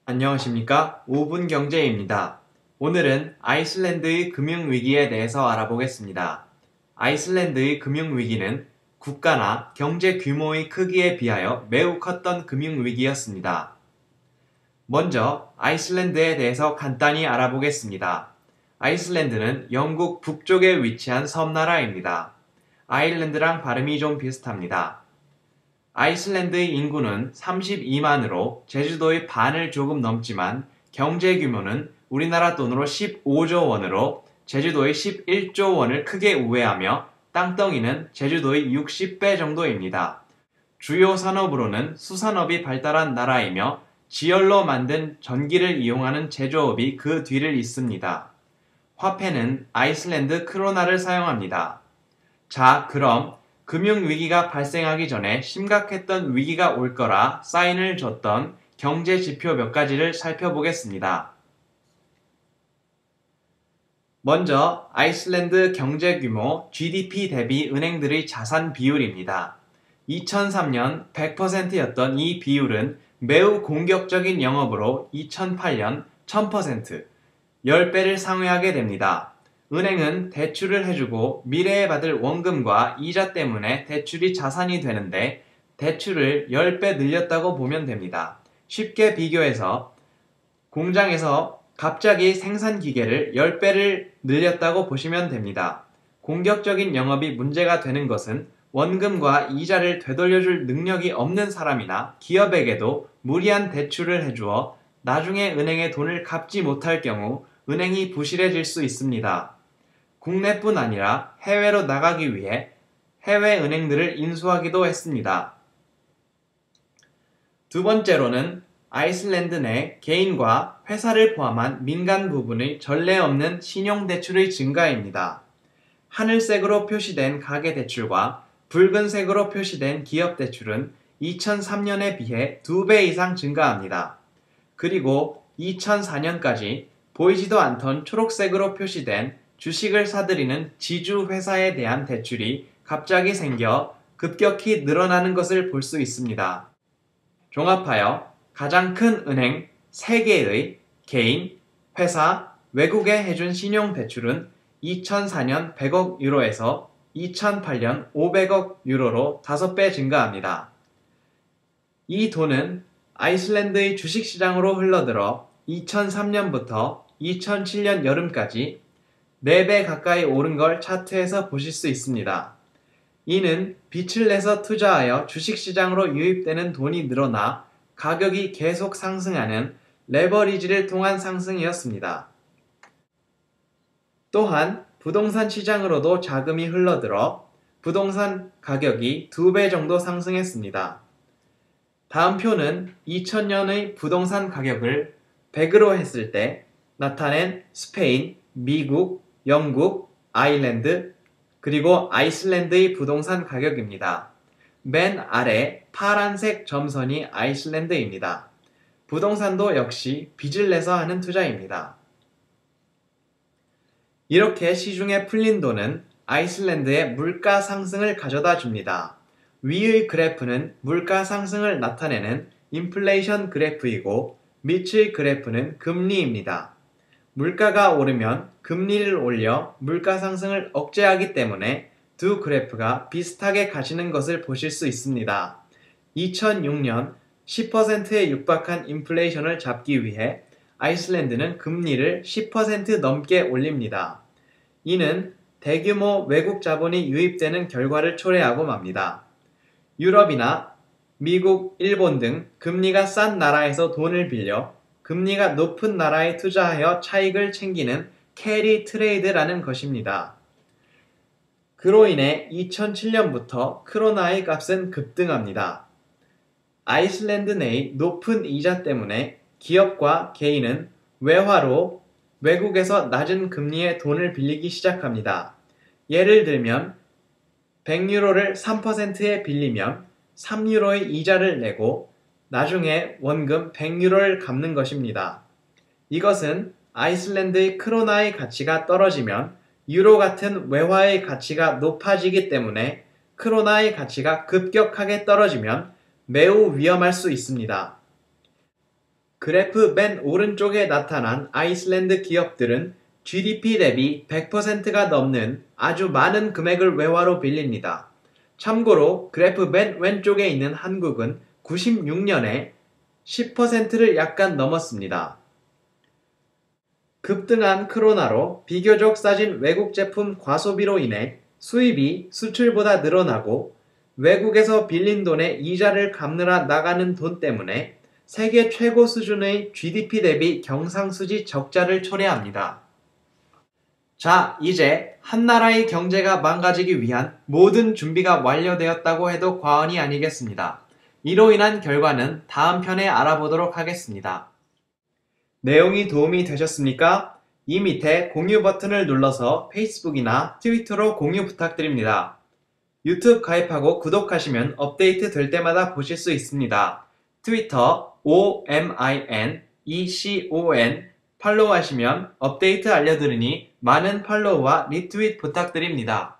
안녕하십니까? 5분 경제입니다. 오늘은 아이슬란드의 금융위기에 대해서 알아보겠습니다. 아이슬란드의 금융위기는 국가나 경제 규모의 크기에 비하여 매우 컸던 금융위기였습니다. 먼저 아이슬란드에 대해서 간단히 알아보겠습니다. 아이슬란드는 영국 북쪽에 위치한 섬나라입니다. 아일랜드랑 발음이 좀 비슷합니다. 아이슬란드의 인구는 32만으로 제주도의 반을 조금 넘지만 경제 규모는 우리나라 돈으로 15조 원으로 제주도의 11조 원을 크게 우회하며 땅덩이는 제주도의 60배 정도입니다. 주요 산업으로는 수산업이 발달한 나라이며 지열로 만든 전기를 이용하는 제조업이 그 뒤를 잇습니다. 화폐는 아이슬란드 크로나를 사용합니다. 자, 그럼 금융위기가 발생하기 전에 심각했던 위기가 올 거라 사인을 줬던 경제 지표 몇 가지를 살펴보겠습니다. 먼저 아이슬란드 경제 규모 GDP 대비 은행들의 자산 비율입니다. 2003년 100%였던 이 비율은 매우 공격적인 영업으로 2008년 1000%, 10배를 상회하게 됩니다. 은행은 대출을 해주고 미래에 받을 원금과 이자 때문에 대출이 자산이 되는데 대출을 10배 늘렸다고 보면 됩니다. 쉽게 비교해서 공장에서 갑자기 생산 기계를 10배를 늘렸다고 보시면 됩니다. 공격적인 영업이 문제가 되는 것은 원금과 이자를 되돌려줄 능력이 없는 사람이나 기업에게도 무리한 대출을 해주어 나중에 은행에 돈을 갚지 못할 경우 은행이 부실해질 수 있습니다. 국내뿐 아니라 해외로 나가기 위해 해외 은행들을 인수하기도 했습니다. 두 번째로는 아이슬란드 내 개인과 회사를 포함한 민간 부분의 전례 없는 신용대출의 증가입니다. 하늘색으로 표시된 가계대출과 붉은색으로 표시된 기업대출은 2003년에 비해 2배 이상 증가합니다. 그리고 2004년까지 보이지도 않던 초록색으로 표시된 주식을 사들이는 지주회사에 대한 대출이 갑자기 생겨 급격히 늘어나는 것을 볼 수 있습니다. 종합하여 가장 큰 은행 3개의 개인, 회사, 외국에 해준 신용대출은 2004년 100억 유로에서 2008년 500억 유로로 5배 증가합니다. 이 돈은 아이슬란드의 주식시장으로 흘러들어 2003년부터 2007년 여름까지 4배 가까이 오른 걸 차트에서 보실 수 있습니다. 이는 빚을 내서 투자하여 주식시장으로 유입되는 돈이 늘어나 가격이 계속 상승하는 레버리지를 통한 상승이었습니다. 또한 부동산 시장으로도 자금이 흘러들어 부동산 가격이 2배 정도 상승했습니다. 다음 표는 2000년의 부동산 가격을 100으로 했을 때 나타낸 스페인, 미국, 영국, 아일랜드, 그리고 아이슬란드의 부동산 가격입니다. 맨 아래 파란색 점선이 아이슬란드입니다. 부동산도 역시 빚을 내서 하는 투자입니다. 이렇게 시중에 풀린 돈은 아이슬란드의 물가 상승을 가져다 줍니다. 위의 그래프는 물가 상승을 나타내는 인플레이션 그래프이고 밑의 그래프는 금리입니다. 물가가 오르면 금리를 올려 물가 상승을 억제하기 때문에 두 그래프가 비슷하게 가시는 것을 보실 수 있습니다. 2006년 10%에 육박한 인플레이션을 잡기 위해 아이슬란드는 금리를 10% 넘게 올립니다. 이는 대규모 외국 자본이 유입되는 결과를 초래하고 맙니다. 유럽이나 미국, 일본 등 금리가 싼 나라에서 돈을 빌려 금리가 높은 나라에 투자하여 차익을 챙기는 캐리 트레이드라는 것입니다. 그로 인해 2007년부터 크로나의 값은 급등합니다. 아이슬란드 내의 높은 이자 때문에 기업과 개인은 외화로 외국에서 낮은 금리에 돈을 빌리기 시작합니다. 예를 들면 100유로를 3%에 빌리면 3유로의 이자를 내고 나중에 원금 100유로를 갚는 것입니다. 이것은 아이슬란드의 크로나의 가치가 떨어지면 유로 같은 외화의 가치가 높아지기 때문에 크로나의 가치가 급격하게 떨어지면 매우 위험할 수 있습니다. 그래프 맨 오른쪽에 나타난 아이슬란드 기업들은 GDP 대비 100%가 넘는 아주 많은 금액을 외화로 빌립니다. 참고로 그래프 맨 왼쪽에 있는 한국은 96년에 10%를 약간 넘었습니다. 급등한 크로나로 비교적 싸진 외국 제품 과소비로 인해 수입이 수출보다 늘어나고 외국에서 빌린 돈의 이자를 갚느라 나가는 돈 때문에 세계 최고 수준의 GDP 대비 경상수지 적자를 초래합니다. 자, 이제 한 나라의 경제가 망가지기 위한 모든 준비가 완료되었다고 해도 과언이 아니겠습니다. 이로 인한 결과는 다음 편에 알아보도록 하겠습니다. 내용이 도움이 되셨습니까? 이 밑에 공유 버튼을 눌러서 페이스북이나 트위터로 공유 부탁드립니다. 유튜브 가입하고 구독하시면 업데이트 될 때마다 보실 수 있습니다. 트위터 OMINECON 팔로우 하시면 업데이트 알려드리니 많은 팔로우와 리트윗 부탁드립니다.